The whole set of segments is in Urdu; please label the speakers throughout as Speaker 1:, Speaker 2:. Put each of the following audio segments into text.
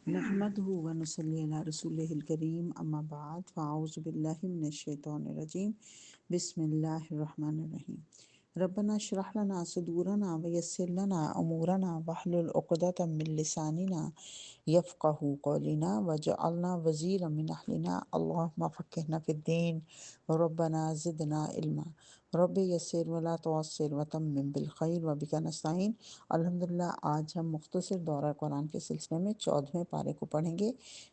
Speaker 1: نحمده ونصلي على رسوله الكريم اما بعد فاعوذ بالله من الشیطان الرجیم بسم اللہ الرحمن الرحیم ربنا اشرح لنا صدورنا ويسر لنا امورنا واحلل عقدة من لساننا يفقهوا قولنا واجعلنا وزيرا من اهلنا اللهم فقهنا في الدين ربنا زدنا علما رب یسر ولا تعسر وتمم بالخیر وبک نستعین۔ الحمدللہ آج ہم مختصر دورہ قرآن کے سلسلے میں 14ویں پارے کو پڑھیں گے۔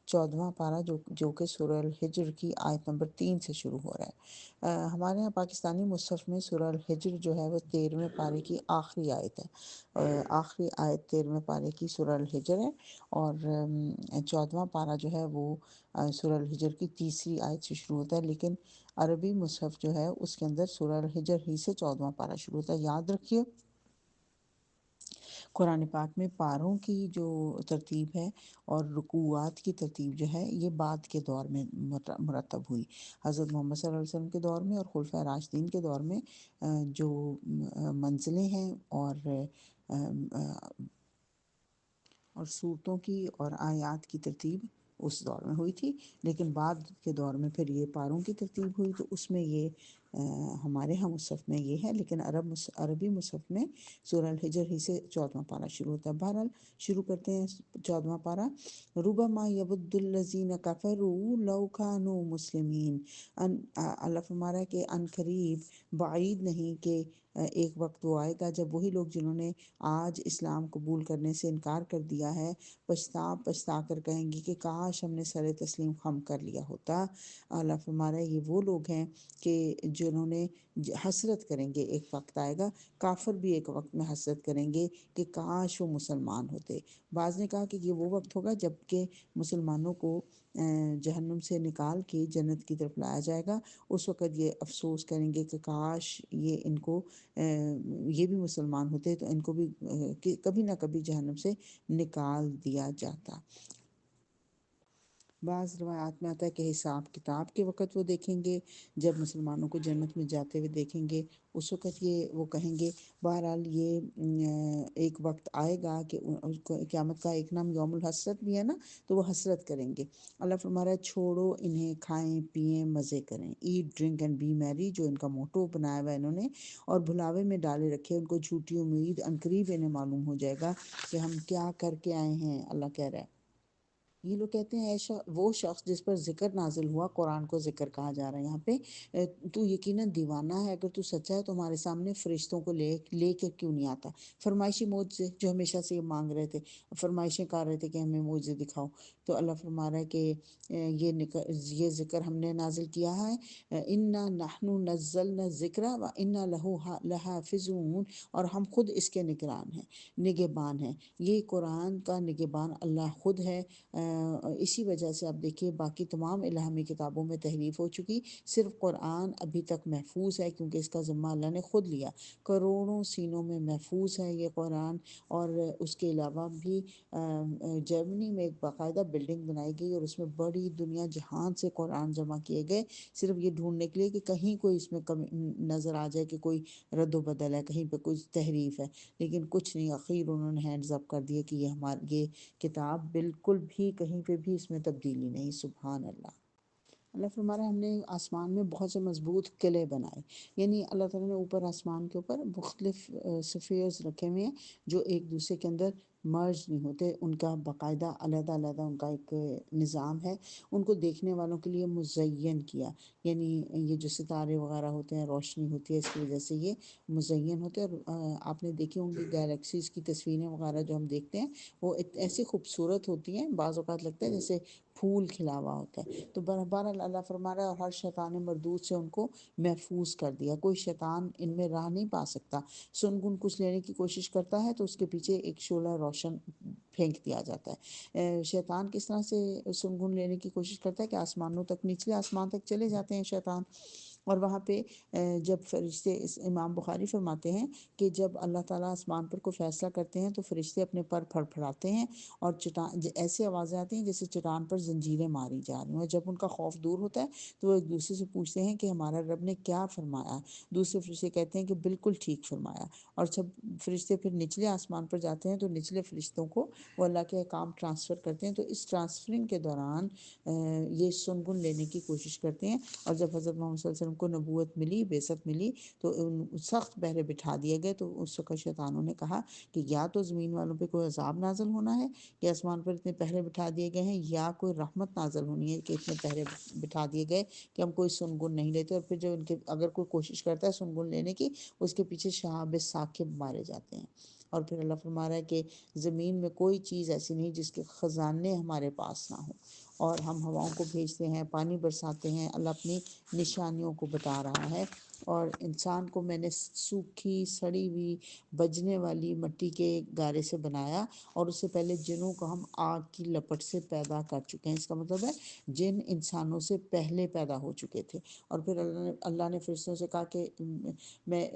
Speaker 1: 14واں پارہ جو کہ سورہ الحجر کی آیت نمبر 3 سے شروع ہو رہا ہے۔ ہمارے یہاں پاکستانی مصحف میں سورہ الحجر جو ہے وہ 13ویں پارے کی آخری آیت ہے۔ آخری آیت 13ویں پارے کی سورہ الحجر ہے، اور 14واں پارہ جو ہے وہ سورہ الحجر کی تیسری آیت سے شروع ہوتا ہے، لیکن عربی مصحف جو ہے اس کے اندر سورہ الحجر ہی سے 14واں پارہ شروع ہوتا ہے۔ یاد رکھیے قرآن پاک میں پاروں کی جو ترتیب ہے اور رکوعات کی ترتیب جو ہے یہ بعد کے دور میں مرتب ہوئی۔ حضرت محمد صلی اللہ علیہ وسلم کے دور میں اور خلفۂ راشدین کے دور میں جو منزلیں ہیں اور صورتوں کی اور آیات کی ترتیب اس دور میں ہوئی تھی، لیکن بعد کے دور میں پھر یہ پاروں کی ترتیب ہوئی، تو اس میں یہ ہمارے ہم مصحف میں یہ ہے، لیکن عربی مصحف میں سورہ الحجر ہی سے 14واں پارہ شروع ہوتا ہے۔ بہرحال شروع کرتے ہیں 14واں پارہ۔ ربما یود الذین کفروا لو کانوا مسلمین۔ اللہ فرما رہا ہے کہ ان قریب بعید نہیں کہ ایک وقت وہ آئے گا جب وہی لوگ جنہوں نے آج اسلام قبول کرنے سے انکار کر دیا ہے پچھتا کر کہیں گے کہ کاش ہم نے سر تسلیم خم کر لیا ہوتا۔ اللہ فرما رہا ہے یہ وہ لوگ ہیں کہ جنہوں نے حسرت کریں گے، ایک وقت آئے گا، کافر بھی ایک وقت میں حسرت کریں گے کہ کاش وہ مسلمان ہوتے۔ بعض نے کہا کہ یہ وہ وقت ہوگا جب کہ مسلمانوں کو جہنم سے نکال کے جنت کی طرف لایا جائے گا، اس وقت یہ افسوس کریں گے کہ کاش ان کو یہ بھی مسلمان ہوتے تو ان کو بھی کبھی نہ کبھی جہنم سے نکال دیا جاتا۔ بعض روایات میں آتا ہے کہ حساب کتاب کے وقت وہ دیکھیں گے، جب مسلمانوں کو جنت میں جاتے ہوئے دیکھیں گے اس وقت یہ وہ کہیں گے۔ بہرحال یہ ایک وقت آئے گا کہ قیامت کا ایک نام یوم الحسرت بھی ہے نا، تو وہ حسرت کریں گے۔ اللہ فرما رہا ہے چھوڑو انہیں، کھائیں پئیں مزے کریں، ایٹ ڈرنک اینڈ بی میری، جو ان کا موٹو بنایا ہوا ہے انہوں نے، اور بھلاوے میں ڈالے رکھے ان کو جھوٹی امید، عنقریب انہیں معلوم ہو جائے گا کہ ہم کیا کر کے آئے ہیں۔ اللہ کہہ رہا ہے یہ لوگ کہتے ہیں وہ شخص جس پر ذکر نازل ہوا، قرآن کو ذکر کہا جا رہا ہے یہاں پہ، تو یقیناً دیوانہ ہے، اگر تو سچا ہے تو ہمارے سامنے فرشتوں کو لے کے کیوں نہیں آتا۔ فرمائشی معجزے جو ہمیشہ سے یہ مانگ رہے تھے، فرمائشیں کر رہے تھے کہ ہمیں معجزے دکھاؤ، تو اللہ فرما رہا ہے کہ یہ ذکر ہم نے نازل کیا ہے، انا نحن نزلنا الذکر و انا لہ لحافظون، اور ہم خود اس کے نگران ہیں، نگہبان ہیں۔ یہ قرآن کا نگہبان اللہ خود ہے۔ اسی وجہ سے آپ دیکھیے باقی تمام الہامی کتابوں میں تحریف ہو چکی، صرف قرآن ابھی تک محفوظ ہے کیونکہ اس کا ذمہ اللہ نے خود لیا۔ کروڑوں سینوں میں محفوظ ہے یہ قرآن، اور اس کے علاوہ بھی جرمنی میں ایک باقاعدہ بلڈنگ بنائی گئی اور اس میں بڑی دنیا جہان سے قرآن جمع کیے گئے، صرف یہ ڈھونڈنے کے لیے کہ کہیں کوئی اس میں نظر آ جائے کہ کوئی رد و بدل ہے، کہیں پہ کوئی تحریف ہے، لیکن کچھ نہیں۔ اخیر انہوں نے ہینڈز اپ کر دیے کہ یہ کتاب بالکل بھی کہیں پہ بھی اس میں تبدیلی نہیں۔ سبحان اللہ۔ اللہ فرما رہا ہے ہم نے آسمان میں بہت سے مضبوط قلعے بنائے، یعنی اللہ تعالیٰ نے اوپر آسمان کے اوپر مختلف سفیئرز رکھے ہوئے ہیں جو ایک دوسرے کے اندر مرج نہیں ہوتے، ان کا باقاعدہ علیحدہ علیحدہ ان کا ایک نظام ہے۔ ان کو دیکھنے والوں کے لیے مزین کیا، یعنی یہ جو ستارے وغیرہ ہوتے ہیں، روشنی ہوتی ہے، اس کی وجہ سے یہ مزین ہوتے ہیں۔ اور آپ نے دیکھی ہوں گی گیلیکسیز کی تصویریں وغیرہ جو ہم دیکھتے ہیں وہ ایسی خوبصورت ہوتی ہیں، بعض اوقات لگتا ہے جیسے پھول کھلا ہوا ہوتا ہے۔ تو بہرحال اللہ فرما رہا ہے اور ہر شیطان مردود سے ان کو محفوظ کر دیا، کوئی شیطان ان میں راہ نہیں پا سکتا۔ سنگن کچھ لینے کی کوشش کرتا ہے تو اس کے پیچھے ایک شعلہ روشن پھینک دیا جاتا ہے۔ شیطان کس طرح سے سنگن لینے کی کوشش کرتا ہے کہ آسمانوں تک، نچلے آسمان تک چلے جاتے ہیں شیطان، اور وہاں پہ جب فرشتے، اس امام بخاری فرماتے ہیں کہ جب اللہ تعالیٰ آسمان پر کوئی فیصلہ کرتے ہیں تو فرشتے اپنے پر پھڑ پھڑاتے ہیں اور چٹان ایسی آوازیں آتی ہیں جیسے چٹان پر زنجیریں ماری جا رہی ہیں، اور جب ان کا خوف دور ہوتا ہے تو وہ ایک دوسرے سے پوچھتے ہیں کہ ہمارا رب نے کیا فرمایا، دوسرے فرشتے کہتے ہیں کہ بالکل ٹھیک فرمایا۔ اور جب فرشتے پھر نچلے آسمان پر جاتے ہیں تو نچلے فرشتوں کو وہ اللہ کے احکام ٹرانسفر کرتے ہیں، تو اس ٹرانسفرنگ کے دوران یہ سنگن لینے کی کوشش کرتے ہیں۔ اور جب حضرت محمد صلی اللہ علیہ وسلم کو نبوت ملی، بعثت ملی، تو سخت پہرے بٹھا دیے گئے، تو اس وقت شیطانوں نے کہا کہ یا تو زمین والوں پہ کوئی عذاب نازل ہونا ہے کہ آسمان پر اتنے پہرے بٹھا دیے گئے ہیں، یا کوئی رحمت نازل ہونی ہے کہ اتنے پہرے بٹھا دیے گئے کہ ہم کوئی سنگن نہیں لیتے۔ اور پھر جو ان کے اگر کوئی کوشش کرتا ہے سنگن لینے کی، اس کے پیچھے شہاب ثاقب مارے جاتے ہیں۔ اور پھر اللہ فرما رہا ہے کہ زمین میں کوئی چیز ایسی نہیں جس کے خزانے ہمارے پاس نہ ہوں، اور ہم ہواؤں کو بھیجتے ہیں، پانی برساتے ہیں، اللہ اپنی نشانیوں کو بتا رہا ہے۔ اور انسان کو میں نے سوکھی سڑی ہوئی بجنے والی مٹی کے گارے سے بنایا، اور اس سے پہلے جنوں کو ہم آگ کی لپٹ سے پیدا کر چکے ہیں۔ اس کا مطلب ہے جن انسانوں سے پہلے پیدا ہو چکے تھے۔ اور پھر اللہ نے فرشتوں سے کہا کہ میں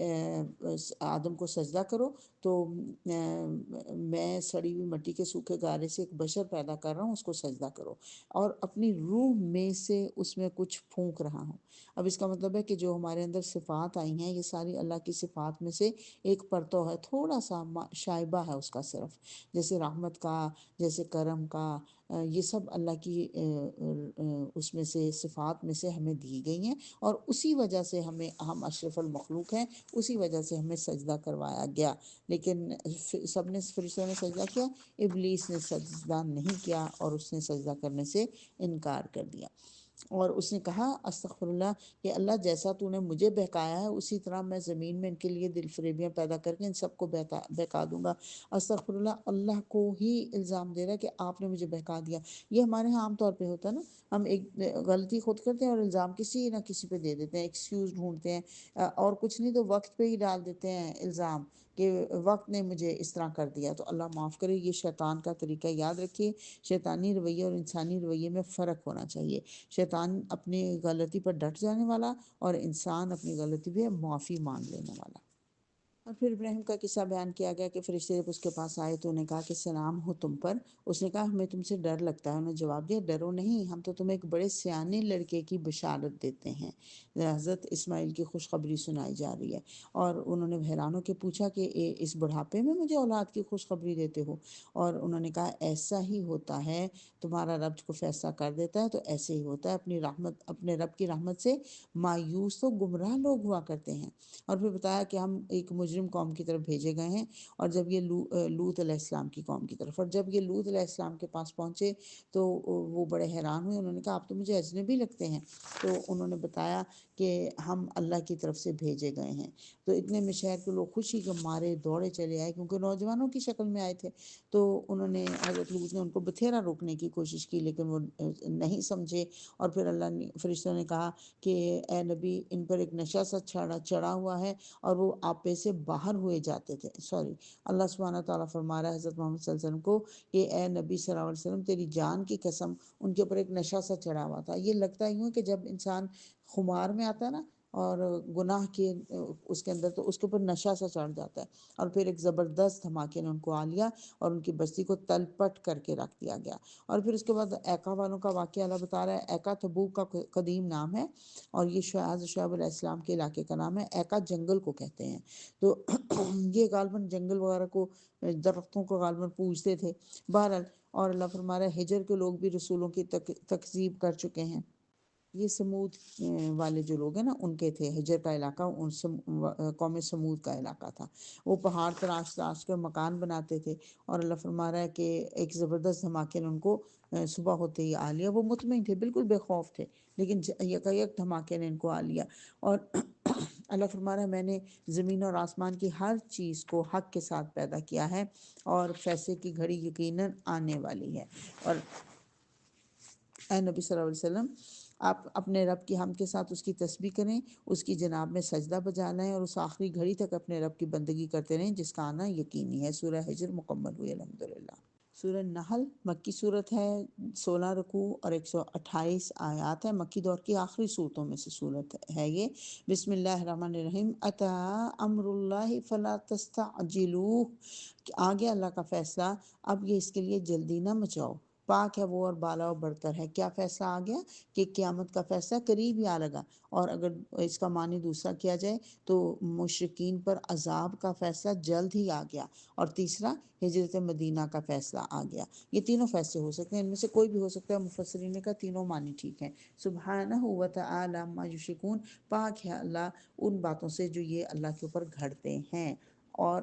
Speaker 1: آدم کو سجدہ کرو، تو میں سڑی ہوئی مٹی کے سوکھے گارے سے ایک بشر پیدا کر رہا ہوں، اس کو سجدہ کرو، اور اپنی روح میں سے اس میں کچھ پھونک رہا ہوں۔ اب اس کا مطلب ہے کہ جو ہمارے اندر صفات آئی ہیں، یہ ساری اللہ کی صفات میں سے ایک پرتو ہے، تھوڑا سا شائبہ ہے اس کا، صرف جیسے رحمت کا، جیسے کرم کا، یہ سب اللہ کی اس میں سے صفات میں سے ہمیں دی گئی ہیں، اور اسی وجہ سے ہم اشرف المخلوق ہیں، اسی وجہ سے ہمیں سجدہ کروایا گیا۔ لیکن سب نے، فرشتوں نے سجدہ کیا، ابلیس نے سجدہ نہیں کیا، اور اس نے سجدہ کرنے سے انکار کر دیا، اور اس نے کہا استغفر اللہ کہ اللہ جیسا تو نے مجھے بہکایا ہے، اسی طرح میں زمین میں ان کے لیے دل فریبیاں پیدا کر کے ان سب کو بہکا دوں گا۔ استغفر اللہ، اللہ کو ہی الزام دے رہا ہے کہ آپ نے مجھے بہکا دیا۔ یہ ہمارے ہاں عام طور پہ ہوتا ہے نا، ہم ایک غلطی خود کرتے ہیں اور الزام کسی نہ کسی پہ دے دیتے ہیں، ایکسکیوز ڈھونڈتے ہیں، اور کچھ نہیں تو وقت پہ ہی ڈال دیتے ہیں الزام کہ وقت نے مجھے اس طرح کر دیا۔ تو اللہ معاف کرے، یہ شیطان کا طریقہ، یاد رکھیے شیطانی رویے اور انسانی رویے میں فرق ہونا چاہیے۔ شیطان اپنی غلطی پر ڈٹ جانے والا، اور انسان اپنی غلطی پہ معافی مانگ لینے والا۔ اور پھر ابراہیم کا قصہ بیان کیا گیا کہ فرشتے جب اس کے پاس آئے تو انہوں نے کہا کہ سلام ہو تم پر۔ اس نے کہا ہمیں تم سے ڈر لگتا ہے۔ انہوں نے جواب دیا ڈرو نہیں، ہم تو تمہیں ایک بڑے سیانے لڑکے کی بشارت دیتے ہیں۔ حضرت اسماعیل کی خوشخبری سنائی جا رہی ہے، اور انہوں نے حیران ہو کے پوچھا کہ اس بڑھاپے میں مجھے اولاد کی خوشخبری دیتے ہو؟ اور انہوں نے کہا ایسا ہی ہوتا ہے، تمہارا رب کو فیصلہ کر دیتا ہے تو ایسے ہی ہوتا ہے، اپنے رب کی رحمت سے مایوس تو گمراہ لوگ ہوا کرتے ہیں۔ اور پھر بتایا کہ ہم ایک مجرم قوم کی طرف بھیجے گئے ہیں، اور جب یہ لوط علیہ السلام کی قوم کی طرف، اور جب یہ لوط علیہ السلام کے پاس پہنچے تو وہ بڑے حیران ہوئے۔ انہوں نے کہا آپ تو مجھے اجنبی لگتے ہیں۔ تو انہوں نے بتایا کہ ہم اللہ کی طرف سے بھیجے گئے ہیں۔ تو اتنے میں شہر کے لوگ خوشی کے مارے دوڑے چلے آئے، کیونکہ نوجوانوں کی شکل میں آئے تھے۔ تو انہوں نے، حضرت لوط نے ان کو بتھیرا روکنے کی کوشش کی، لیکن وہ نہیں سمجھے۔ اور پھر اللہ نے، فرشتوں نے کہا کہ اے نبی، ان پر ایک نشہ سا چڑھا ہوا ہے، اور وہ آپے سے باہر ہوئے جاتے تھے۔ اللہ سبحانہ تعالیٰ فرما رہا ہے حضرت محمد صلی اللہ علیہ وسلم کو کہ اے نبی صلی اللہ علیہ وسلم، تیری جان کی قسم، ان کے اوپر ایک نشہ سا چڑھا ہوا تھا۔ یہ لگتا ہی ہوں کہ جب انسان خمار میں آتا ہے نا، اور گناہ کے اس کے اندر، تو اس کے اوپر نشہ سا چڑھ جاتا ہے، اور پھر ایک زبردست دھماکے نے ان کو آ لیا، اور ان کی بستی کو تل پٹ کر کے رکھ دیا گیا۔ اور پھر اس کے بعد ایکا والوں کا واقعہ اللہ بتا رہا ہے۔ ایکا تبوک کا قدیم نام ہے، اور یہ شعیب علیہ السلام کے علاقے کا نام ہے۔ ایکا جنگل کو کہتے ہیں۔ تو یہ غالباً جنگل وغیرہ کو، درختوں کو غالباً پوجتے تھے، بہرحال۔ اور اللہ فرما رہا ہے ہجر کے لوگ بھی رسولوں کی تکذیب کر چکے ہیں۔ یہ سمود والے جو لوگ ہیں نا، ان کے تھے ہجر کا علاقہ، قوم سمود کا علاقہ تھا۔ وہ پہاڑ تراش تراش کر مکان بناتے تھے، اور اللہ فرما رہا ہے کہ ایک زبردست دھماکے نے ان کو صبح ہوتے ہی آ لیا۔ وہ مطمئن تھے، بالکل بے خوف تھے، لیکن یک دھماکے نے ان کو آ لیا۔ اور اللہ فرما رہا ہے میں نے زمین اور آسمان کی ہر چیز کو حق کے ساتھ پیدا کیا ہے، اور فیصلے کی گھڑی یقیناً آنے والی ہے۔ اور اے نبی صلی اللہ علیہ وسلم، آپ اپنے رب کی حمد کے ساتھ اس کی تسبیح کریں، اس کی جناب میں سجدہ بجا لائیں، اور اس آخری گھڑی تک اپنے رب کی بندگی کرتے رہیں جس کا آنا یقینی ہے۔ سورہ ہجر مکمل ہوئی، الحمدللہ۔ سورہ نحل مکی صورت ہے، 16 رکوع اور 128 آیات ہے، مکی دور کی آخری صورتوں میں سے صورت ہے یہ۔ بسم اللہ الرحمن الرحیم، اتی امر اللہ فلا تستعجلوہ، آ گیا اللہ کا فیصلہ، اب یہ اس کے لیے جلدی نہ مچاؤ۔ پاک ہے وہ اور بالا و برتر ہے، کیا فیصلہ آ گیا کہ قیامت کا فیصلہ قریب ہی آ لگا۔ اور اگر اس کا معنی دوسرا کیا جائے تو مشرکین پر عذاب کا فیصلہ جلد ہی آ گیا، اور تیسرا ہجرت مدینہ کا فیصلہ آ گیا۔ یہ تینوں فیصلے ہو سکتے ہیں، ان میں سے کوئی بھی ہو سکتا ہے، مفسرین کا تینوں معنی ٹھیک ہیں۔ سبحانہ و تعالی عما یشرکون، پاک ہے اللہ ان باتوں سے جو یہ اللہ کے اوپر گھڑتے ہیں۔ اور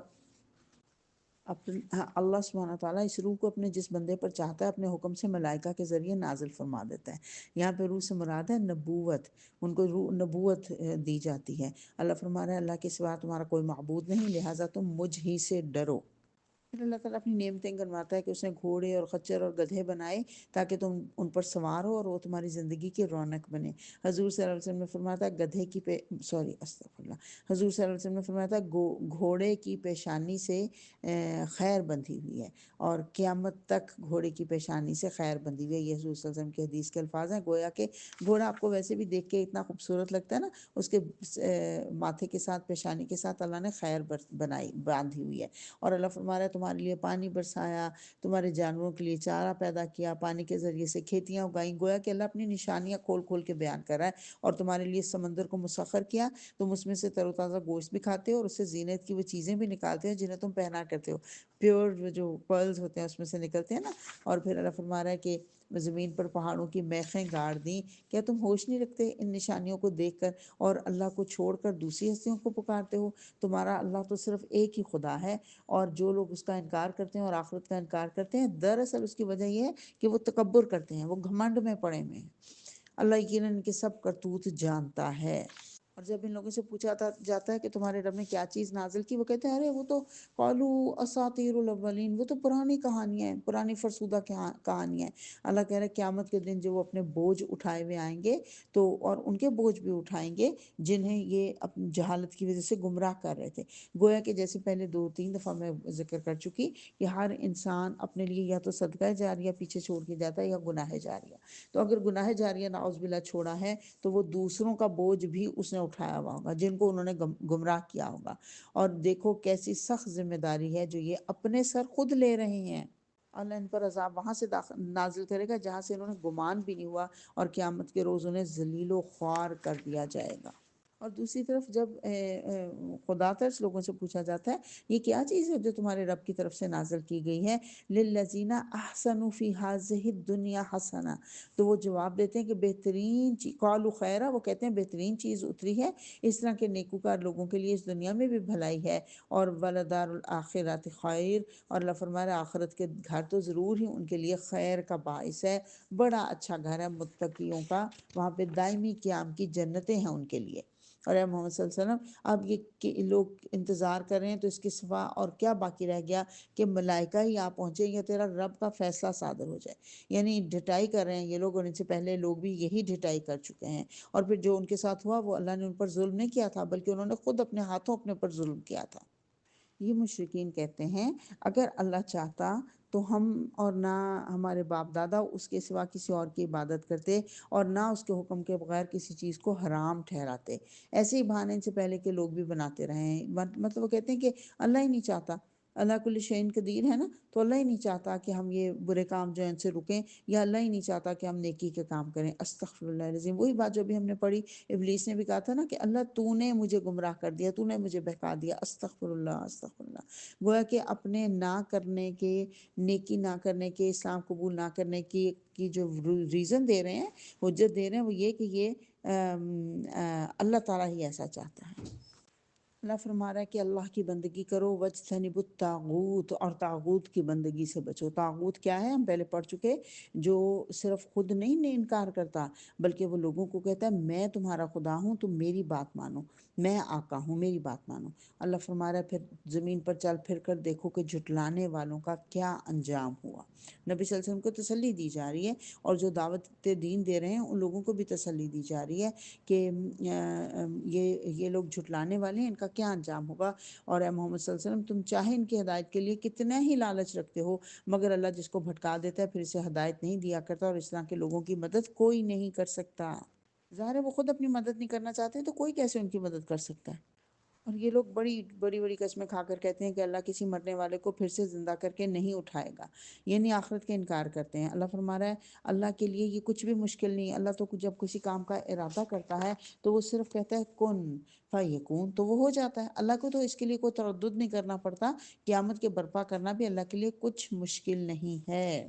Speaker 1: اللہ سبحانہ تعالیٰ اس روح کو اپنے جس بندے پر چاہتا ہے اپنے حکم سے ملائکہ کے ذریعے نازل فرما دیتا ہے۔ یہاں پہ روح سے مراد ہے نبوت، ان کو روح نبوت دی جاتی ہے۔ اللہ فرما رہا ہے اللہ کے سوا تمہارا کوئی معبود نہیں، لہٰذا تم مجھ ہی سے ڈرو۔ پھر اللہ تعالیٰ اپنی نعمتیں گنواتا ہے کہ اس نے گھوڑے اور خچر اور گدھے بنائے تاکہ تم ان پر سوار ہو اور وہ تمہاری زندگی کی رونق بنے۔ حضور صلی اللہ علیہ وسلم نے فرمایا تھا گدھے کی استغفر اللہ، حضور صلی اللہ علیہ وسلم نے فرمایا تھا گھوڑے کی پیشانی سے خیر بندھی ہوئی ہے، اور قیامت تک گھوڑے کی پیشانی سے خیر بندھی ہوئی ہے۔ یہ حضور صلی اللہ علیہ وسلم کی حدیث کے الفاظ ہیں۔ گویا کہ گھوڑا آپ کو ویسے بھی دیکھ کے اتنا خوبصورت لگتا ہے نا، اس کے ماتھے کے ساتھ پیشانی کے ساتھ اللہ نے خیر باندھی ہوئی ہے۔ اور اللہ فرما رہا ہے تمہارے لیے پانی برسایا، تمہارے جانوروں کے لیے چارہ پیدا کیا، پانی کے ذریعے سے کھیتیاں اگائیں۔ گویا کہ اللہ اپنی نشانیاں کھول کھول کے بیان کر رہا ہے۔ اور تمہارے لیے سمندر کو مسخر کیا، تم اس میں سے تر و تازہ گوشت بھی کھاتے ہو، اور اس سے زینت کی وہ چیزیں بھی نکالتے ہو جنہیں تم پہنا کرتے ہو، پیور جو پرلز ہوتے ہیں اس میں سے نکلتے ہیں نا۔ اور پھر اللہ فرما رہا ہے کہ زمین پر پہاڑوں کی میخیں گاڑ دیں، کیا تم ہوش نہیں رکھتے ان نشانیوں کو دیکھ کر، اور اللہ کو چھوڑ کر دوسری ہستیوں کو پکارتے ہو؟ تمہارا اللہ تو صرف ایک ہی خدا ہے، اور جو لوگ اس کا انکار کرتے ہیں اور آخرت کا انکار کرتے ہیں، دراصل اس کی وجہ یہ ہے کہ وہ تکبر کرتے ہیں، وہ گھمنڈ میں پڑے ہوئے ہیں۔ اللہ یقیناً ان کے سب کرتوت جانتا ہے۔ اور جب ان لوگوں سے پوچھا جاتا ہے کہ تمہارے رب نے کیا چیز نازل کی، وہ کہتے ہیں ارے وہ تو قالو اساطیر الاولین، وہ تو پرانی کہانیاں ہیں، پرانی فرسودہ کہانیاں ہیں۔ اللہ کہہ رہے ہیں قیامت کے دن جو وہ اپنے بوجھ اٹھائے ہوئے آئیں گے تو، اور ان کے بوجھ بھی اٹھائیں گے جنہیں یہ اپنی جہالت کی وجہ سے گمراہ کر رہے تھے۔ گویا کہ جیسے پہلے 2-3 دفعہ میں ذکر کر چکی کہ ہر انسان اپنے لیے یا تو صدقہ جاریہ پیچھے چھوڑ کے جاتا ہے یا گناہ جاریہ۔ تو اگر گناہ جاریہ نعوذ باللہ چھوڑا ہے تو وہ دوسروں کا بوجھ بھی اس نے اٹھایا ہوا ہوگا جن کو انہوں نے گمراہ کیا ہوگا۔ اور دیکھو کیسی سخت ذمہ داری ہے جو یہ اپنے سر خود لے رہے ہیں۔ اللہ ان پر عذاب وہاں سے نازل کرے گا جہاں سے انہوں نے گمان بھی نہیں ہوا، اور قیامت کے روز انہیں ذلیل و خوار کر دیا جائے گا۔ اور دوسری طرف جب خدا ترس لوگوں سے پوچھا جاتا ہے یہ کیا چیز ہے جو تمہارے رب کی طرف سے نازل کی گئی ہے، للذین احسنوا فی ہذہ الدنیا حسنہ، تو وہ جواب دیتے ہیں کہ بہترین چیز، قالوا خیرہ، وہ کہتے ہیں بہترین چیز اتری ہے اس طرح کے نیکوکار لوگوں کے لیے اس دنیا میں بھی بھلائی ہے، اور ولدار الآخرۃ خیر، اور اللہ فرما رہا ہے آخرت کے گھر تو ضرور ہی ان کے لیے خیر کا باعث ہے، بڑا اچھا گھر ہے متقیوں کا، وہاں پہ دائمی قیام کی جنتیں ہیں ان کے لیے۔ اور اے محمد صلی اللہ علیہ وسلم اب یہ کہ لوگ انتظار کر رہے ہیں تو اس کے سوا اور کیا باقی رہ گیا کہ ملائکہ ہی آ پہنچے یا تیرا رب کا فیصلہ صادر ہو جائے۔ یعنی ڈھٹائی کر رہے ہیں یہ لوگ، اور ان سے پہلے لوگ بھی یہی ڈھٹائی کر چکے ہیں، اور پھر جو ان کے ساتھ ہوا وہ اللہ نے ان پر ظلم نہیں کیا تھا بلکہ انہوں نے خود اپنے ہاتھوں اپنے پر ظلم کیا تھا۔ یہ مشرکین کہتے ہیں اگر اللہ چاہتا تو ہم اور نہ ہمارے باپ دادا اس کے سوا کسی اور کی عبادت کرتے، اور نہ اس کے حکم کے بغیر کسی چیز کو حرام ٹھہراتے۔ ایسے ہی بہانے ان سے پہلے کے لوگ بھی بناتے رہے ہیں، مطلب وہ کہتے ہیں کہ اللہ ہی نہیں چاہتا، اللہ کل شیء قدیر ہے نا، تو اللہ ہی نہیں چاہتا کہ ہم یہ برے کام جو ہیں ان سے رکیں، یا اللہ ہی نہیں چاہتا کہ ہم نیکی کے کام کریں۔ استغفر اللہ العظیم، وہی بات جو بھی ہم نے پڑھی، ابلیس نے بھی کہا تھا نا کہ اللہ تو نے مجھے گمراہ کر دیا، تو نے مجھے بہکا دیا۔ استغفر اللہ استغفر اللہ، گویا کہ اپنے نہ کرنے کے، نیکی نہ کرنے کے، اسلام قبول نہ کرنے کی جو ریزن دے رہے ہیں، حجت دے رہے ہیں، وہ یہ کہ یہ اللہ تعالیٰ ہی ایسا چاہتا ہے۔ اللہ فرما رہا ہے کہ اللہ کی بندگی کرو، وجتنبوا الطاغوت، اور طاغوت کی بندگی سے بچو۔ طاغوت کیا ہے ہم پہلے پڑھ چکے، جو صرف خود نہیں انکار کرتا بلکہ وہ لوگوں کو کہتا ہے میں تمہارا خدا ہوں، تم میری بات مانو، میں آقا ہوں، میری بات مانو۔ اللہ فرما رہا ہے پھر زمین پر چل پھر کر دیکھو کہ جھٹلانے والوں کا کیا انجام ہوا۔ نبی صلی اللہ علیہ وسلم کو تسلی دی جا رہی ہے، اور جو دعوت دین دے رہے ہیں ان لوگوں کو بھی تسلی دی جا رہی ہے کہ یہ لوگ جھٹلانے والے ہیں، ان کا کیا انجام ہوگا۔ اور اے محمد صلی اللہ علیہ وسلم، تم چاہے ان کی ہدایت کے لیے کتنا ہی لالچ رکھتے ہو، مگر اللہ جس کو بھٹکا دیتا ہے پھر اسے ہدایت نہیں دیا کرتا، اور اس طرح کے لوگوں کی مدد کوئی نہیں کر سکتا۔ ظاہر ہے وہ خود اپنی مدد نہیں کرنا چاہتے تو کوئی کیسے ان کی مدد کر سکتا ہے۔ اور یہ لوگ بڑی بڑی بڑی قسمیں کھا کر کہتے ہیں کہ اللہ کسی مرنے والے کو پھر سے زندہ کر کے نہیں اٹھائے گا، یعنی آخرت کے انکار کرتے ہیں۔ اللہ فرما رہا ہے اللہ کے لیے یہ کچھ بھی مشکل نہیں۔ اللہ تو جب کسی کام کا ارادہ کرتا ہے تو وہ صرف کہتا ہے کن فیکون، تو وہ ہو جاتا ہے۔ اللہ کو تو اس کے لیے کوئی تردد نہیں کرنا پڑتا۔ قیامت کے برپا کرنا بھی اللہ کے لیے کچھ مشکل نہیں ہے۔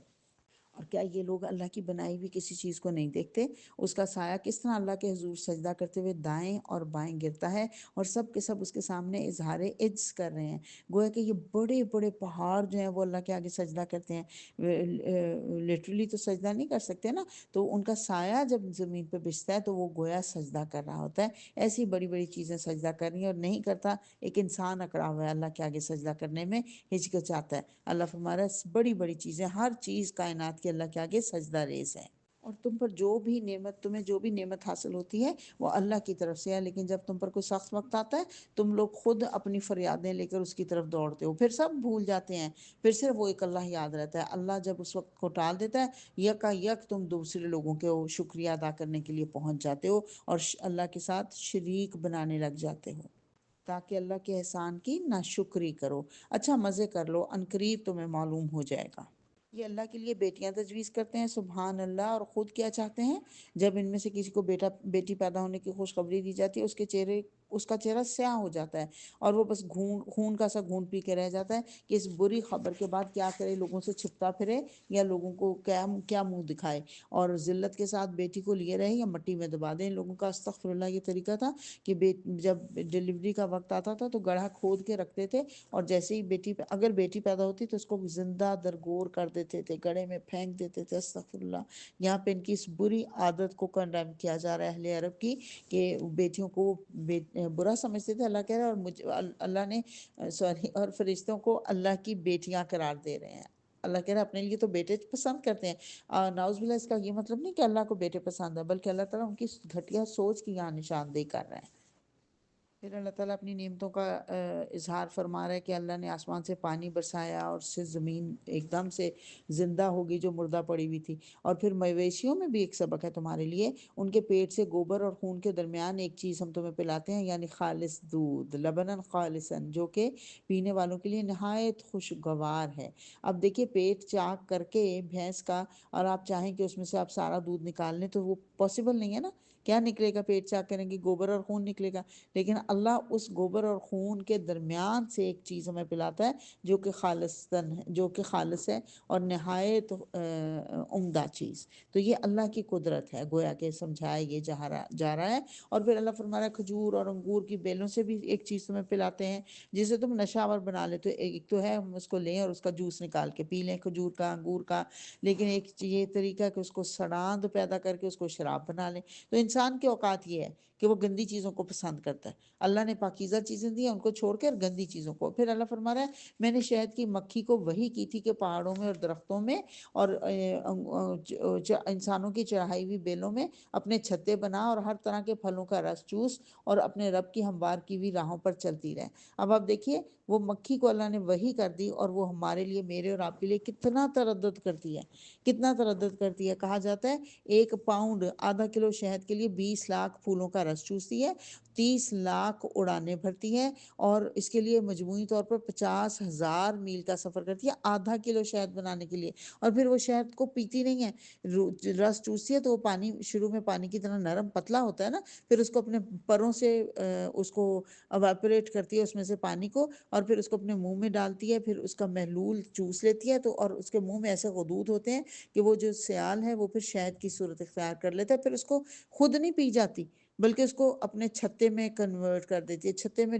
Speaker 1: اور کیا یہ لوگ اللہ کی بنائی ہوئی کسی چیز کو نہیں دیکھتے؟ اس کا سایہ کس طرح اللہ کے حضور سجدہ کرتے ہوئے دائیں اور بائیں گرتا ہے، اور سب کے سب اس کے سامنے اظہار عجز کر رہے ہیں۔ گویا کہ یہ بڑے بڑے پہاڑ جو ہیں وہ اللہ کے آگے سجدہ کرتے ہیں، لٹرلی تو سجدہ نہیں کر سکتے نا، تو ان کا سایہ جب زمین پہ بچھتا ہے تو وہ گویا سجدہ کر رہا ہوتا ہے۔ ایسی بڑی بڑی چیزیں سجدہ کر رہی ہیں اور نہیں کرتا۔ ایک انسان اکڑا ہوا ہے اللہ کے آگے سجدہ کرنے میں، ہچکچاتا ہے۔ اللہ فرما رہا ہے بڑی بڑی چیزیں، ہر چیز کائنات کے اللہ کے آگے سجدہ ریز ہے۔ اور تم پر جو بھی نعمت، تمہیں جو بھی نعمت حاصل ہوتی ہے وہ اللہ کی طرف سے ہے، لیکن جب تم پر کوئی سخت وقت آتا ہے تم لوگ خود اپنی فریادیں لے کر اس کی طرف دوڑتے ہو، پھر سب بھول جاتے ہیں، پھر صرف وہ ایک اللہ یاد رہتا ہے۔ اللہ جب اس وقت کو ٹال دیتا ہے، یکا یک تم دوسرے لوگوں کے شکریہ ادا کرنے کے لیے پہنچ جاتے ہو اور اللہ کے ساتھ شریک بنانے لگ جاتے ہو، تاکہ اللہ کے احسان کی ناشکری کرو۔ اچھا مزے کر لو، عنقریب تمہیں معلوم ہو جائے گا۔ یہ اللہ کے لیے بیٹیاں تجویز کرتے ہیں، سبحان اللہ، اور خود کیا چاہتے ہیں؟ جب ان میں سے کسی کو بیٹی پیدا ہونے کی خوشخبری دی جاتی ہے اس کا چہرہ سیاہ ہو جاتا ہے اور وہ بس خون کا سا گھونٹ پی کے رہ جاتا ہے کہ اس بری خبر کے بعد کیا کرے، لوگوں سے چھپتا پھرے یا لوگوں کو کیا منہ دکھائے، اور ذلت کے ساتھ بیٹی کو لیے رہے یا مٹی میں دبا دیں۔ ان لوگوں کا استغفر اللہ یہ طریقہ تھا کہ جب ڈلیوری کا وقت آتا تھا تو گڑھا کھود کے رکھتے تھے، اور جیسے ہی اگر بیٹی پیدا ہوتی تو اس کو زندہ درگور کر دیتے تھے، گڑھے میں پھینک دیتے تھے۔ استغفر اللہ۔ یہاں پہ ان کی اس بری عادت کو کنڈیم کیا جا رہا ہے اہل عرب کی، کہ بیٹیوں کو برا سمجھتے تھے۔ اللہ کہہ رہا ہے، اور اللہ نے اور فرشتوں کو اللہ کی بیٹیاں قرار دے رہے ہیں۔ اللہ کہہ رہا ہے اپنے لیے تو بیٹے پسند کرتے ہیں۔ نعوذ باللہ، اس کا یہ مطلب نہیں کہ اللہ کو بیٹے پسند ہے، بلکہ اللہ تعالیٰ ان کی گھٹیا سوچ کی یہاں نشاندہی کر رہے ہیں۔ پھر اللہ تعالیٰ اپنی نعمتوں کا اظہار فرما رہا ہے کہ اللہ نے آسمان سے پانی برسایا اور اس سے زمین ایک دم سے زندہ ہوگی جو مردہ پڑی ہوئی تھی۔ اور پھر مویشیوں میں بھی ایک سبق ہے تمہارے لیے، ان کے پیٹ سے گوبر اور خون کے درمیان ایک چیز ہم تمہیں پلاتے ہیں، یعنی خالص دودھ، لبنن خالصن، جو کہ پینے والوں کے لیے نہایت خوشگوار ہے۔ اب دیکھیے، پیٹ چاک کر کے بھینس کا، اور آپ چاہیں کہ اس میں سے آپ سارا دودھ نکال لیں تو وہ پاسبل نہیں ہے نا۔ کیا نکلے گا؟ پیٹ چاک کریں گے گوبر اور خون نکلے گا، لیکن اللہ اس گوبر اور خون کے درمیان سے ایک چیز ہمیں پلاتا ہے جو کہ خالص ہے اور نہایت عمدہ چیز۔ تو یہ اللہ کی قدرت ہے، گویا کہ سمجھایا یہ جا رہا ہے۔ اور پھر اللہ فرما رہا ہے کھجور اور انگور کی بیلوں سے بھی ایک چیز تمہیں پلاتے ہیں جسے تم نشہ آور بنا لے۔ تو ایک تو ہے ہم اس کو لیں اور اس کا جوس نکال کے پی لیں، کھجور کا، انگور کا، لیکن ایک یہ طریقہ کہ اس کو سڑاند پیدا کر کے اس کو شراب بنا لیں۔ تو انسان کے اوقات یہ ہے کہ وہ گندی چیزوں کو پسند کرتا ہے۔ اللہ نے پاکیزہ چیزیں دی ہیں ان کو چھوڑ کے، اور گندی چیزوں کو۔ پھر اللہ فرما رہا ہے میں نے شہد کی مکھی کو وحی کی تھی کہ پہاڑوں میں اور درختوں میں اور انسانوں کی چڑھائی ہوئی بیلوں میں اپنے چھتے بنا اور ہر طرح کے پھلوں کا رس چوس اور اپنے رب کی ہموار کی ہوئی راہوں پر چلتی رہے۔ اب آپ دیکھیے، وہ مکھی کو اللہ نے وحی کر دی اور وہ ہمارے لیے، میرے اور آپ کے لیے کتنا تردد کرتی ہے، کتنا تردد کرتی ہے۔ کہا جاتا ہے 1 پاؤنڈ آدھا کلو شہد کے لیے 20 لاکھ پھولوں کا رس چوستی ہے، 30 لاکھ اڑانے بھرتی ہے، اور اس کے لیے مجموعی طور پر 50,000 میل کا سفر کرتی ہے آدھا کلو شہد بنانے کے لیے۔ اور پھر وہ شہد کو پیتی نہیں ہے، رس چوستی ہے تو وہ پانی شروع میں پانی کی طرح نرم پتلا ہوتا ہے نا، پھر اس کو اپنے پروں سے اس کو ایواپوریٹ کرتی ہے اس میں سے پانی کو، اور پھر اس کو اپنے منہ میں ڈالتی ہے، پھر اس کا محلول چوس لیتی ہے تو، اور اس کے منہ میں ایسے غدود ہوتے ہیں کہ وہ جو سیال ہے وہ پھر شہد کی صورت اختیار کر لیتا ہے، پھر اس کو خود نہیں پی جاتی بلکہ اس کو اپنے چھتے میں کنورٹ کر دیتی ہے، چھتے میں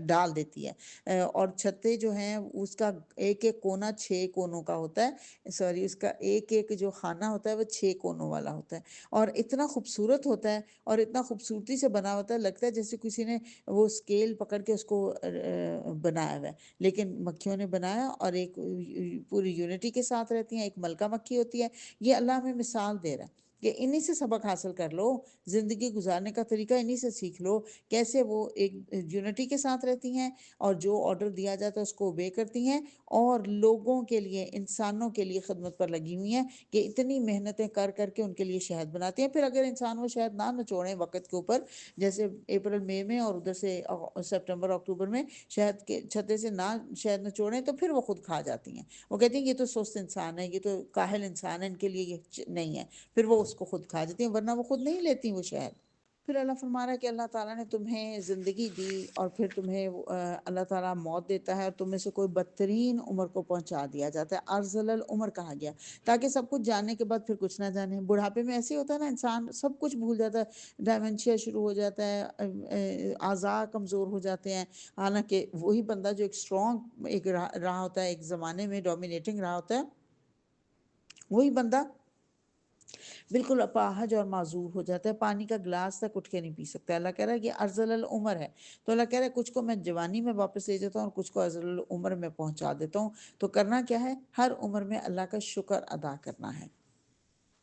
Speaker 1: ڈال دیتی ہے۔ اور چھتے جو ہیں اس کا ایک ایک کونا 6 کونوں کا ہوتا ہے، سوری، اس کا ایک ایک جو خانہ ہوتا ہے وہ 6 کونوں والا ہوتا ہے، اور اتنا خوبصورت ہوتا ہے اور اتنا خوبصورتی سے بنا ہوتا ہے، لگتا ہے جیسے کسی نے وہ اسکیل پکڑ کے اس کو بنایا ہوا ہے، لیکن مکھیوں نے بنایا اور ایک پوری یونٹی کے ساتھ رہتی ہیں، ایک ملکہ مکھی ہوتی ہے۔ یہ اللہ ہمیں مثال دے رہا ہے کہ انہی سے سبق حاصل کر لو، زندگی گزارنے کا طریقہ انہی سے سیکھ لو، کیسے وہ ایک یونٹی کے ساتھ رہتی ہیں اور جو آرڈر دیا جاتا ہے اس کو اوبے کرتی ہیں، اور لوگوں کے لیے، انسانوں کے لیے خدمت پر لگی ہوئی ہیں کہ اتنی محنتیں کر کر کے ان کے لیے شہد بناتی ہیں۔ پھر اگر انسان وہ شہد نہ نچوڑیں وقت کے اوپر، جیسے اپریل مئی میں اور ادھر سے سپٹمبر اکتوبر میں شہد کے چھتے سے نہ شہد نچوڑیں، تو پھر وہ خود کھا جاتی ہیں۔ وہ کہتی ہیں یہ تو سست انسان ہے، یہ تو کاہل انسان ہے، ان کے لیے یہ نہیں ہے، پھر وہ اس کو خود کھا جاتی ہیں، ورنہ وہ خود نہیں لیتی وہ شہد۔ پھر اللہ فرما رہا ہے کہ اللہ تعالیٰ نے تمہیں زندگی دی اور پھر تمہیں اللہ تعالیٰ موت دیتا ہے اور تم میں سے کوئی بدترین عمر کو پہنچا دیا جاتا ہے، ارذل العمر کہا گیا، تاکہ سب کچھ جاننے کے بعد پھر کچھ نہ جانے۔ بڑھاپے میں ایسے ہی ہوتا ہے نا، انسان سب کچھ بھول جاتا ہے، ڈائمنشیا شروع ہو جاتا ہے، اعضاء کمزور ہو جاتے ہیں، حالانکہ وہی بندہ جو ایک اسٹرانگ ایک رہا ہوتا ہے، ایک زمانے میں ڈومینیٹنگ رہا ہوتا ہے، وہی بندہ بالکل اپاہج اور معذور ہو جاتا ہے، پانی کا گلاس تک اٹھ کے نہیں پی سکتا۔ اللہ کہہ رہا ہے کہ ارذل العمر ہے، تو اللہ کہہ رہا ہے کچھ کو میں جوانی میں واپس لے جاتا ہوں اور کچھ کو ارذل العمر میں پہنچا دیتا ہوں۔ تو کرنا کیا ہے؟ ہر عمر میں اللہ کا شکر ادا کرنا ہے۔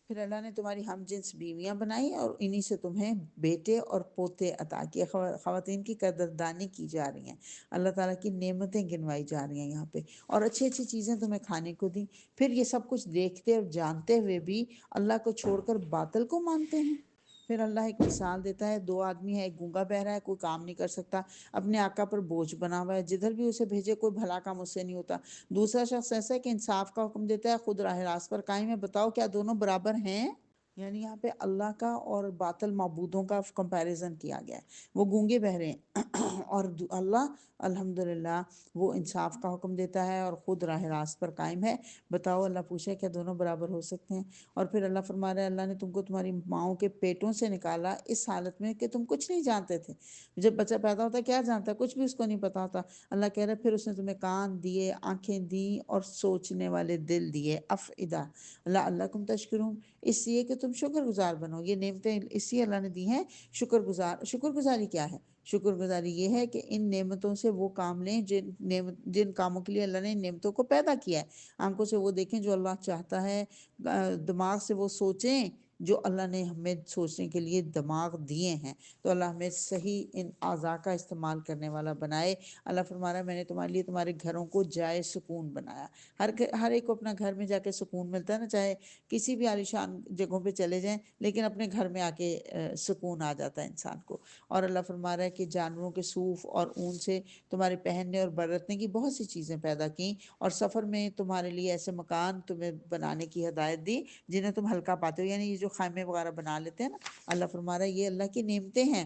Speaker 1: پھر اللہ نے تمہاری ہم جنس بیویاں بنائی اور انہی سے تمہیں بیٹے اور پوتے عطا کیے۔ خواتین کی قدردانی کی جا رہی ہیں، اللہ تعالیٰ کی نعمتیں گنوائی جا رہی ہیں یہاں پہ، اور اچھی اچھی چیزیں تمہیں کھانے کو دیں۔ پھر یہ سب کچھ دیکھتے اور جانتے ہوئے بھی اللہ کو چھوڑ کر باطل کو مانتے ہیں۔ پھر اللہ ایک مثال دیتا ہے، دو آدمی ہے، ایک گونگا بہرا ہے، کوئی کام نہیں کر سکتا، اپنے آقا پر بوجھ بنا ہوا ہے، جدھر بھی اسے بھیجے کوئی بھلا کام اس سے نہیں ہوتا۔ دوسرا شخص ایسا ہے کہ انصاف کا حکم دیتا ہے، خود راہ راست پر قائم ہے۔ بتاؤ کیا دونوں برابر ہیں؟ یعنی یہاں پہ اللہ کا اور باطل معبودوں کا کمپیریزن کیا گیا ہے۔ وہ گونگے بہرے ہیں اور اللہ الحمدللہ وہ انصاف کا حکم دیتا ہے اور خود راہ راست پر قائم ہے۔ بتاؤ، اللہ پوچھے کیا دونوں برابر ہو سکتے ہیں؟ اور پھر اللہ فرما رہا ہے اللہ نے تم کو تمہاری ماؤں کے پیٹوں سے نکالا اس حالت میں کہ تم کچھ نہیں جانتے تھے۔ جب بچہ پیدا ہوتا ہے کیا جانتا ہے؟ کچھ بھی اس کو نہیں پتا ہوتا۔ اللہ کہہ رہا ہے پھر اس نے تمہیں کان دیے، آنکھیں دیں اور سوچنے والے دل دیے، افئدہ لعلکم تشکرون، اس لیے کہ تم شکر گزار بنو۔ یہ نعمتیں اس لیے اللہ نے دی ہیں شکر گزاری کیا ہے؟ شکر گزاری یہ ہے کہ ان نعمتوں سے وہ کام لیں جن کاموں کے لیے اللہ نے ان نعمتوں کو پیدا کیا ہے۔ آنکھوں سے وہ دیکھیں جو اللہ چاہتا ہے، دماغ سے وہ سوچیں جو اللہ نے ہمیں سوچنے کے لیے دماغ دیے ہیں۔ تو اللہ ہمیں صحیح ان اعضاء کا استعمال کرنے والا بنائے۔ اللہ فرما رہا ہے میں نے تمہارے لیے تمہارے گھروں کو جائے سکون بنایا۔ ہر ایک کو اپنا گھر میں جا کے سکون ملتا ہے نا، چاہے کسی بھی عالیشان جگہوں پہ چلے جائیں، لیکن اپنے گھر میں آ کے سکون آ جاتا ہے انسان کو۔ اور اللہ فرما رہا ہے کہ جانوروں کے صوف اور اون سے تمہارے پہننے اور برتنے کی بہت سی چیزیں پیدا کی، اور سفر میں تمہارے لیے ایسے مکان تمہیں بنانے کی ہدایت دی جنہیں تم ہلکا پاتے ہو، یعنی یہ جو خیمے وغیرہ بنا لیتے ہیں نا، اللہ فرما رہا ہے یہ اللہ کی نعمتیں ہیں۔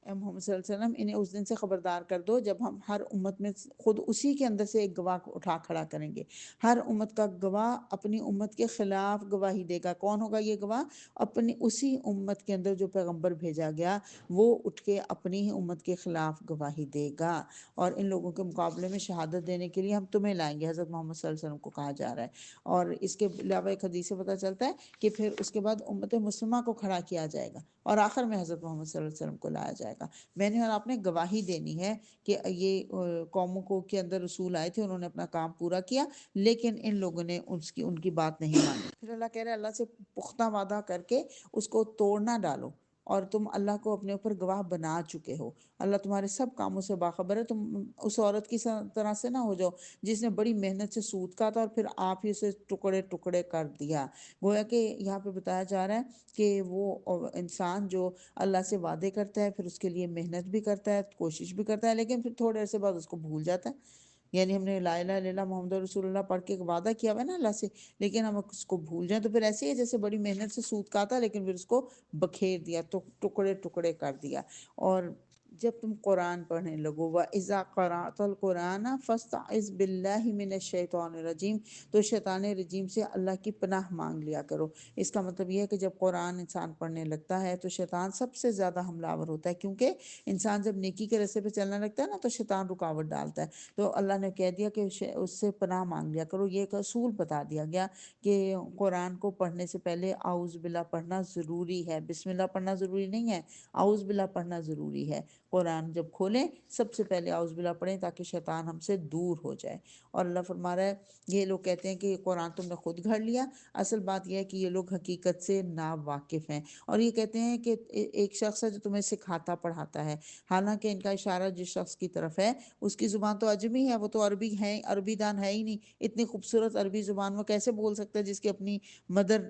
Speaker 1: اے محمد صلی اللہ علیہ وسلم انہیں اس دن سے خبردار کر دو جب ہم ہر امت میں خود اسی کے اندر سے ایک گواہ کو اٹھا کھڑا کریں گے۔ ہر امت کا گواہ اپنی امت کے خلاف گواہی دے گا۔ کون ہوگا یہ گواہ؟ اپنی اسی امت کے اندر جو پیغمبر بھیجا گیا وہ اٹھ کے اپنی ہی امت کے خلاف گواہی دے گا، اور ان لوگوں کے مقابلے میں شہادت دینے کے لیے ہم تمہیں لائیں گے، حضرت محمد صلی اللہ علیہ وسلم کو کہا جا رہا ہے۔ اور اس کے علاوہ ایک حدیث سے پتہ چلتا ہے کہ پھر اس کے بعد امت مسلمہ کو کھڑا کیا جائے گا اور آخر میں حضرت محمد صلی اللہ علیہ وسلم کو لایا جائے گا۔ میں نے اور آپ نے گواہی دینی ہے کہ یہ قوموں کو کے اندر رسول آئے تھے، انہوں نے اپنا کام پورا کیا، لیکن ان لوگوں نے ان کی بات نہیں مانی۔ پھر اللہ کہہ رہے ہیں اللہ سے پختہ وعدہ کر کے اس کو توڑ نہ ڈالو، اور تم اللہ کو اپنے اوپر گواہ بنا چکے ہو۔ اللہ تمہارے سب کاموں سے باخبر ہے۔ تم اس عورت کی طرح سے نہ ہو جاؤ جس نے بڑی محنت سے سود کاٹا اور پھر آپ ہی اسے ٹکڑے ٹکڑے کر دیا۔ گویا کہ یہاں پہ بتایا جا رہا ہے کہ وہ انسان جو اللہ سے وعدے کرتا ہے، پھر اس کے لیے محنت بھی کرتا ہے، کوشش بھی کرتا ہے، لیکن پھر تھوڑے عرصے بعد اس کو بھول جاتا ہے۔ یعنی ہم نے لا الہ الا اللہ محمد رسول اللہ پڑھ کے وعدہ کیا ہوا ہے نا اللہ سے، لیکن ہم اس کو بھول جائیں تو پھر ایسے ہی ہے جیسے بڑی محنت سے سود کاتا لیکن پھر اس کو بکھیر دیا، تو ٹکڑے ٹکڑے کر دیا۔ اور جب تم قرآن پڑھنے لگو، وَإِذَا قَرَأْتَ الْقُرْآنَ فَاسْتَعِذْ بِاللَّهِ مِنَ الشَّيْطَانِ الرَّجِيمِ، تو شیطان رجیم سے اللہ کی پناہ مانگ لیا کرو۔ اس کا مطلب یہ ہے کہ جب قرآن انسان پڑھنے لگتا ہے تو شیطان سب سے زیادہ حملہ آور ہوتا ہے، کیونکہ انسان جب نیکی کے راستے پہ چلنے لگتا ہے نا تو شیطان رکاوٹ ڈالتا ہے۔ تو اللہ نے کہہ دیا کہ اس سے پناہ مانگ لیا کرو۔ یہ ایک اصول بتا دیا گیا کہ قرآن کو پڑھنے سے پہلے اعوذ باللہ پڑھنا ضروری ہے، بسم اللہ پڑھنا ضروری نہیں ہے، اعوذ باللہ پڑھنا ضروری ہے۔ قرآن جب کھولیں سب سے پہلے اعوذ باللہ پڑھیں تاکہ شیطان ہم سے دور ہو جائے۔ اور اللہ فرما رہا ہے یہ لوگ کہتے ہیں کہ یہ قرآن تم نے خود گھڑ لیا، اصل بات یہ ہے کہ یہ لوگ حقیقت سے نا واقف ہیں، اور یہ کہتے ہیں کہ ایک شخص ہے جو تمہیں سکھاتا پڑھاتا ہے، حالانکہ ان کا اشارہ جس شخص کی طرف ہے اس کی زبان تو عجمی ہے، وہ تو عربی ہے، عربی دان ہے ہی نہیں، اتنی خوبصورت عربی زبان وہ کیسے بول سکتا ہے جس کی اپنی مدر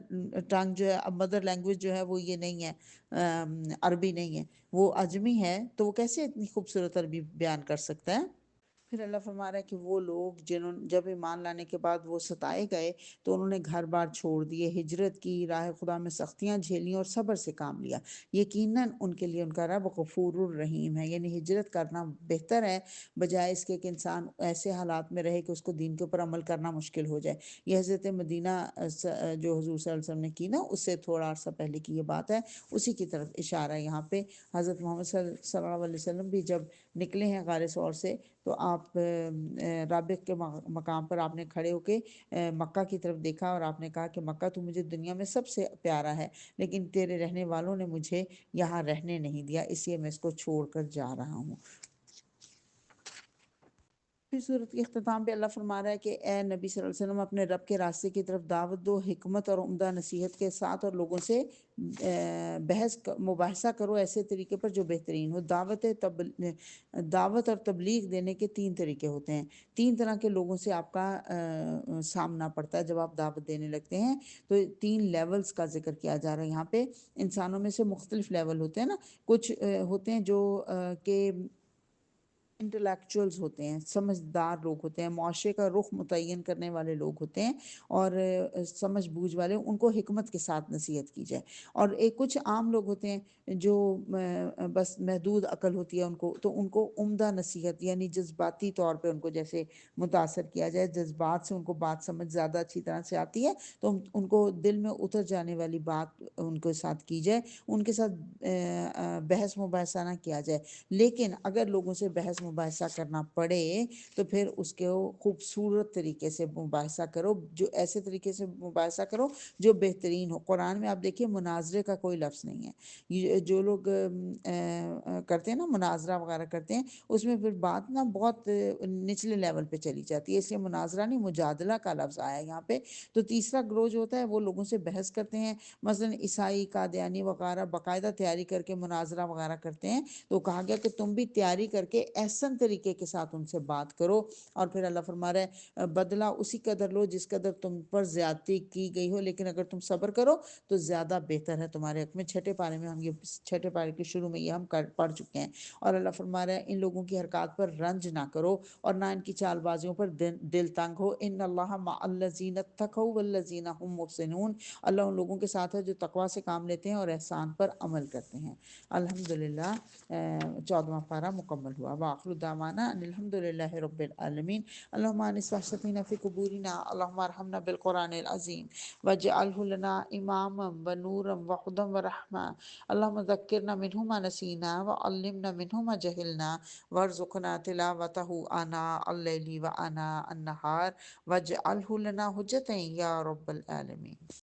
Speaker 1: ٹانگ جو ہے، مدر لینگویج جو ہے وہ یہ نہیں ہے، عربی نہیں ہے، وہ عجمی ہے، تو وہ کیسے اتنی خوبصورت عربی بیان کر سکتا ہے؟ پھر اللہ فرما رہا ہے کہ وہ لوگ جنہوں جب ایمان لانے کے بعد وہ ستائے گئے تو انہوں نے گھر بار چھوڑ دیے، ہجرت کی، راہ خدا میں سختیاں جھیلیں اور صبر سے کام لیا، یقیناً ان کے لیے ان کا رب غفور الرحیم ہے۔ یعنی ہجرت کرنا بہتر ہے بجائے اس کے کہ انسان ایسے حالات میں رہے کہ اس کو دین کے اوپر عمل کرنا مشکل ہو جائے۔ یہ حضرت مدینہ جو حضور صلی اللہ علیہ وسلم نے کی نا، اس سے تھوڑا عرصہ پہلے کی یہ بات ہے، اسی کی طرف اشارہ ہے یہاں پہ۔ حضرت محمد صلی اللہ علیہ وسلم بھی جب نکلے ہیں غار ثور سے تو آپ رابغ کے مقام پر آپ نے کھڑے ہو کے مکہ کی طرف دیکھا اور آپ نے کہا کہ مکہ تو مجھے دنیا میں سب سے پیارا ہے، لیکن تیرے رہنے والوں نے مجھے یہاں رہنے نہیں دیا، اس لیے میں اس کو چھوڑ کر جا رہا ہوں۔ پھر صورت کے اختتام پہ اللہ فرما رہا ہے کہ اے نبی صلی اللہ علیہ وسلم اپنے رب کے راستے کی طرف دعوت دو، حکمت اور عمدہ نصیحت کے ساتھ، اور لوگوں سے بحث مباحثہ کرو ایسے طریقے پر جو بہترین ہو۔ دعوت اور تبلیغ دینے کے تین طریقے ہوتے ہیں، تین طرح کے لوگوں سے آپ کا سامنا پڑتا ہے جب آپ دعوت دینے لگتے ہیں۔ تو تین لیولز کا ذکر کیا جا رہا ہے یہاں پہ۔ انسانوں میں سے مختلف لیول ہوتے ہیں نا، کچھ ہوتے ہیں جو کہ انٹلیکچوئلز ہوتے ہیں، سمجھدار لوگ ہوتے ہیں، معاشرے کا رخ متعین کرنے والے لوگ ہوتے ہیں، اور سمجھ بوجھ والے، ان کو حکمت کے ساتھ نصیحت کی جائے۔ اور ایک کچھ عام لوگ ہوتے ہیں جو بس محدود عقل ہوتی ہے ان کو، تو ان کو عمدہ نصیحت یعنی جذباتی طور پہ ان کو جیسے متاثر کیا جائے، جذبات سے ان کو بات سمجھ زیادہ اچھی طرح سے آتی ہے تو ان کو دل میں اتر جانے والی بات ان کے ساتھ کی جائے، ان کے ساتھ بحث مباحثہ نہ کیا جائے۔ لیکن اگر لوگوں سے بحث مباحثہ کرنا پڑے تو پھر اس کے خوبصورت طریقے سے مباحثہ کرو، جو ایسے طریقے سے مباحثہ کرو جو بہترین ہو۔ قرآن میں آپ دیکھیے مناظرے کا کوئی لفظ نہیں ہے، یہ جو لوگ کرتے ہیں نا مناظرہ وغیرہ کرتے ہیں، اس میں پھر بات نا بہت نچلے لیول پہ چلی جاتی ہے، اس لیے مناظرہ نہیں مناجدلہ کا لفظ آیا یہاں پہ۔ تو تیسرا گروہ جو ہوتا ہے وہ لوگوں سے بحث کرتے ہیں، مثلا عیسائی، قادیانی وغیرہ باقاعدہ تیاری کر کے مناظرہ وغیرہ کرتے ہیں، تو کہا گیا کہ تم بھی تیاری کر کے احسن طریقے کے ساتھ ان سے بات کرو۔ اور پھر اللہ فرما رہا ہے بدلہ اسی قدر لو جس قدر تم پر زیادتی کی گئی ہو، لیکن اگر تم صبر کرو تو زیادہ بہتر ہے تمہارے حق میں۔ چھٹے پارے میں ہم یہ چھٹے پارے کے شروع میں یہ ہم پڑھ چکے ہیں۔ اور اللہ فرما رہا ہے ان لوگوں کی حرکات پر رنج نہ کرو اور نہ ان کی چال بازیوں پر دل تنگ ہو۔ ان اللہ مع الذین اتقوا والذین هم محسنون، اللہ ان لوگوں کے ساتھ ہے جو تقوی سے کام لیتے ہیں اور احسان پر عمل کرتے ہیں۔ الحمدللہ 14واں پارہ مکمل ہوا۔ وآخر دعوانا ان الحمدللہ رب العالمین۔ اللہم آنس وحشتنا فی قبورنا، اللہم ارحمنا بالقرآن العظیم واجعلہ لنا اماما ونورا وہدی ورحمہ، اللہم ذکرنا منہ ما نسینا وعلمنا منہ ما جہلنا وارزقنا تلاوتہ آناء اللیل وآناء النہار واجعلہ لنا حجتا یا رب العالمین۔